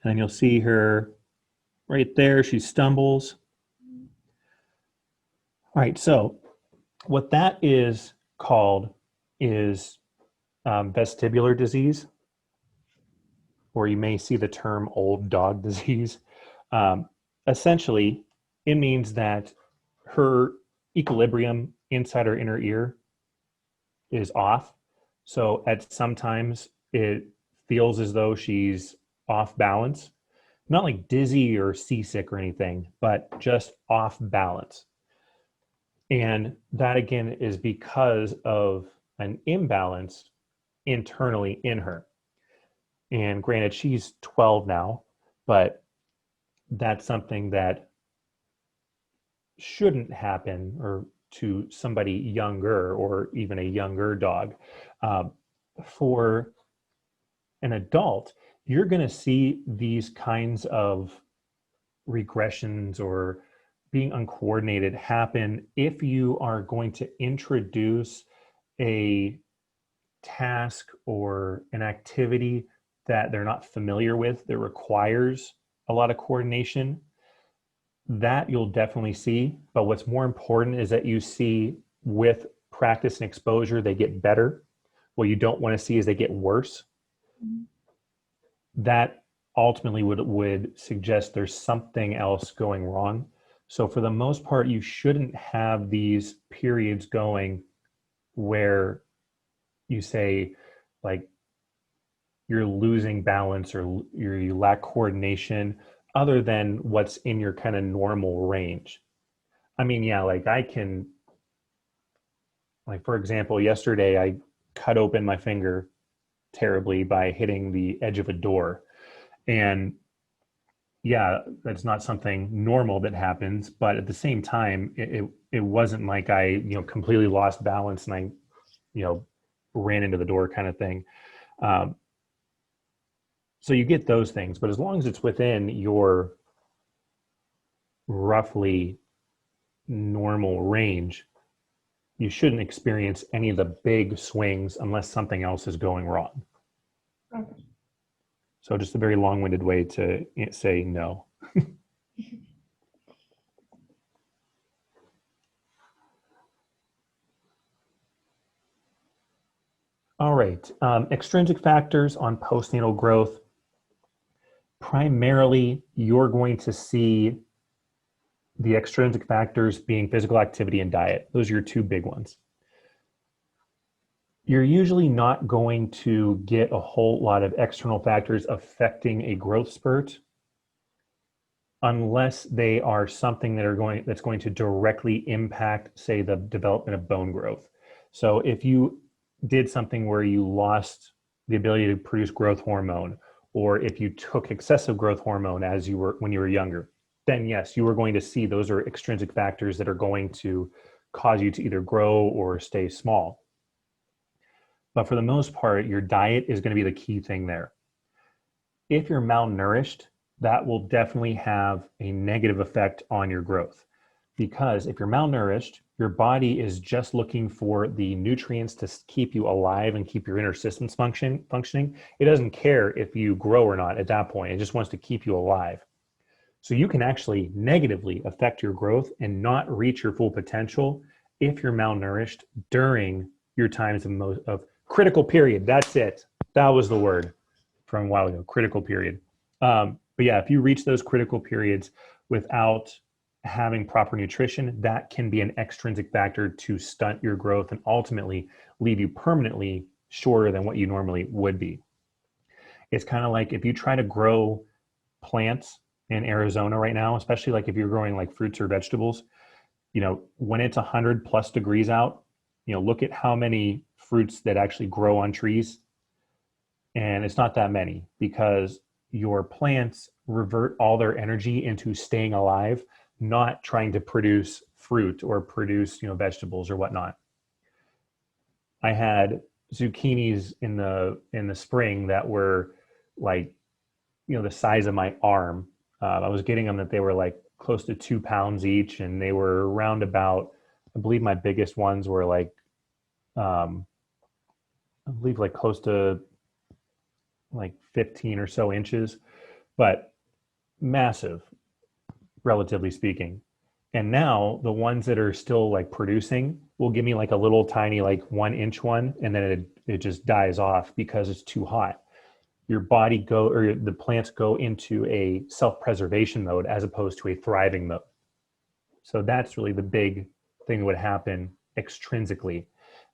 [SPEAKER 1] And then you'll see her right there, she stumbles. All right, so what that is called is vestibular disease, or you may see the term old dog disease. Essentially, it means that her equilibrium inside her inner ear is off. So at sometimes it feels as though she's off balance, not like dizzy or seasick or anything, but just off balance. And that again is because of an imbalance internally in her. And granted, she's 12 now, but that's something that shouldn't happen or to somebody younger or even a younger dog. For an adult, you're going to see these kinds of regressions or being uncoordinated happen if you are going to introduce a task or an activity that they're not familiar with that requires a lot of coordination. That you'll definitely see, but what's more important is that you see with practice and exposure, they get better. What you don't want to see is they get worse. That ultimately would suggest there's something else going wrong. So for the most part, you shouldn't have these periods going where you say like you're losing balance or you lack coordination other than what's in your kind of normal range. I mean, yeah, like for example, yesterday I cut open my finger terribly by hitting the edge of a door. And yeah, that's not something normal that happens, but at the same time, it wasn't like I, completely lost balance and I, ran into the door kind of thing. So you get those things, but as long as it's within your roughly normal range, you shouldn't experience any of the big swings unless something else is going wrong.
[SPEAKER 3] Okay.
[SPEAKER 1] So just a very long-winded way to say no. All right, extrinsic factors on postnatal growth. Primarily, you're going to see the extrinsic factors being physical activity and diet. Those are your two big ones. You're usually not going to get a whole lot of external factors affecting a growth spurt unless they are something that's going to directly impact, say, the development of bone growth. So if you did something where you lost the ability to produce growth hormone, or if you took excessive growth hormone when you were younger, then yes, you are going to see those are extrinsic factors that are going to cause you to either grow or stay small. But for the most part, your diet is going to be the key thing there. If you're malnourished, that will definitely have a negative effect on your growth. Because if you're malnourished, your body is just looking for the nutrients to keep you alive and keep your inner systems functioning. It doesn't care if you grow or not at that point. It just wants to keep you alive. So you can actually negatively affect your growth and not reach your full potential if you're malnourished during your times of critical period. That's it. That was the word from a while ago, critical period. But yeah, if you reach those critical periods without having proper nutrition, that can be an extrinsic factor to stunt your growth and ultimately leave you permanently shorter than what you normally would be. It's kind of like if you try to grow plants in Arizona right now, especially like if you're growing like fruits or vegetables, when it's 100+ degrees out, look at how many fruits that actually grow on trees. And it's not that many because your plants revert all their energy into staying alive, not trying to produce fruit or produce, vegetables or whatnot. I had zucchinis in the spring that were like, the size of my arm. I was getting them that they were like close to 2 pounds each, and they were around about, I believe my biggest ones were like, I believe like close to like 15 or so inches, but massive, relatively speaking. And now the ones that are still like producing will give me like a little tiny like 1-inch one, and then it just dies off because it's too hot. Your body the plants go into a self-preservation mode as opposed to a thriving mode. So that's really the big thing that would happen extrinsically.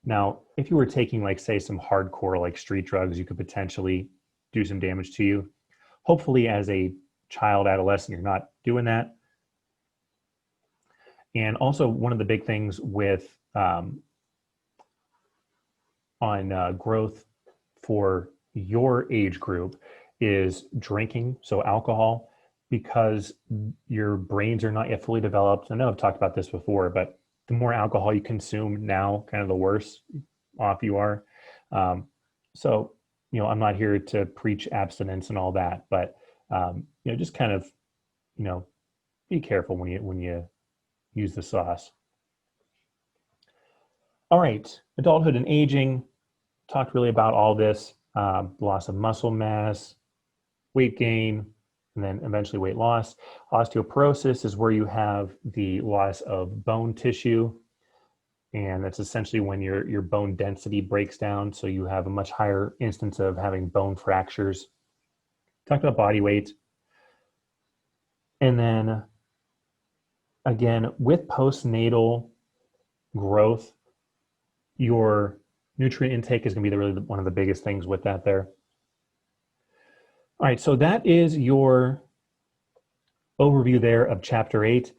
[SPEAKER 1] Now, if you were taking like, say, some hardcore like street drugs, you could potentially do some damage to you. Hopefully as a child, adolescent, you're not doing that. And also one of the big things with on growth for your age group is drinking, so alcohol, because your brains are not yet fully developed. I know I've talked about this before, but the more alcohol you consume now, kind of the worse off you are. So you know, I'm not here to preach abstinence and all that, but you know, just kind of, you know, be careful when you use the sauce. All right, adulthood and aging. Talked really about all this, loss of muscle mass, weight gain, and then eventually weight loss. Osteoporosis is where you have the loss of bone tissue, and that's essentially when your bone density breaks down, so you have a much higher instance of having bone fractures. Talked about body weight. And then again, with postnatal growth, your nutrient intake is going to be really one of the biggest things with that there. All right, so that is your overview there of Chapter 8.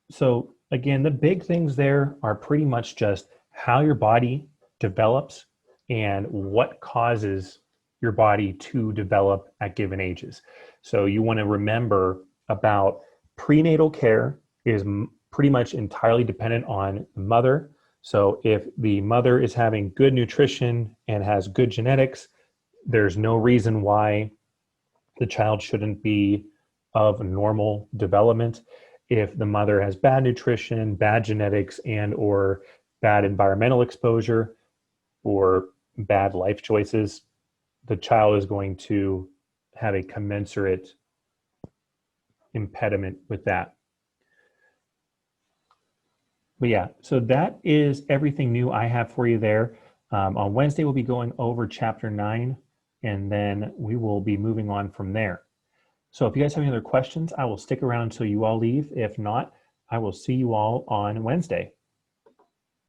[SPEAKER 1] So again, the big things there are pretty much just how your body develops and what causes your body to develop at given ages. So you want to remember about prenatal care is pretty much entirely dependent on the mother. So if the mother is having good nutrition and has good genetics, there's no reason why the child shouldn't be of normal development. If the mother has bad nutrition, bad genetics, and or bad environmental exposure or bad life choices, the child is going to have a commensurate impediment with that. But yeah, so that is everything new I have for you there. On Wednesday, we'll be going over Chapter 9, and then we will be moving on from there. So if you guys have any other questions, I will stick around until you all leave. If not, I will see you all on Wednesday.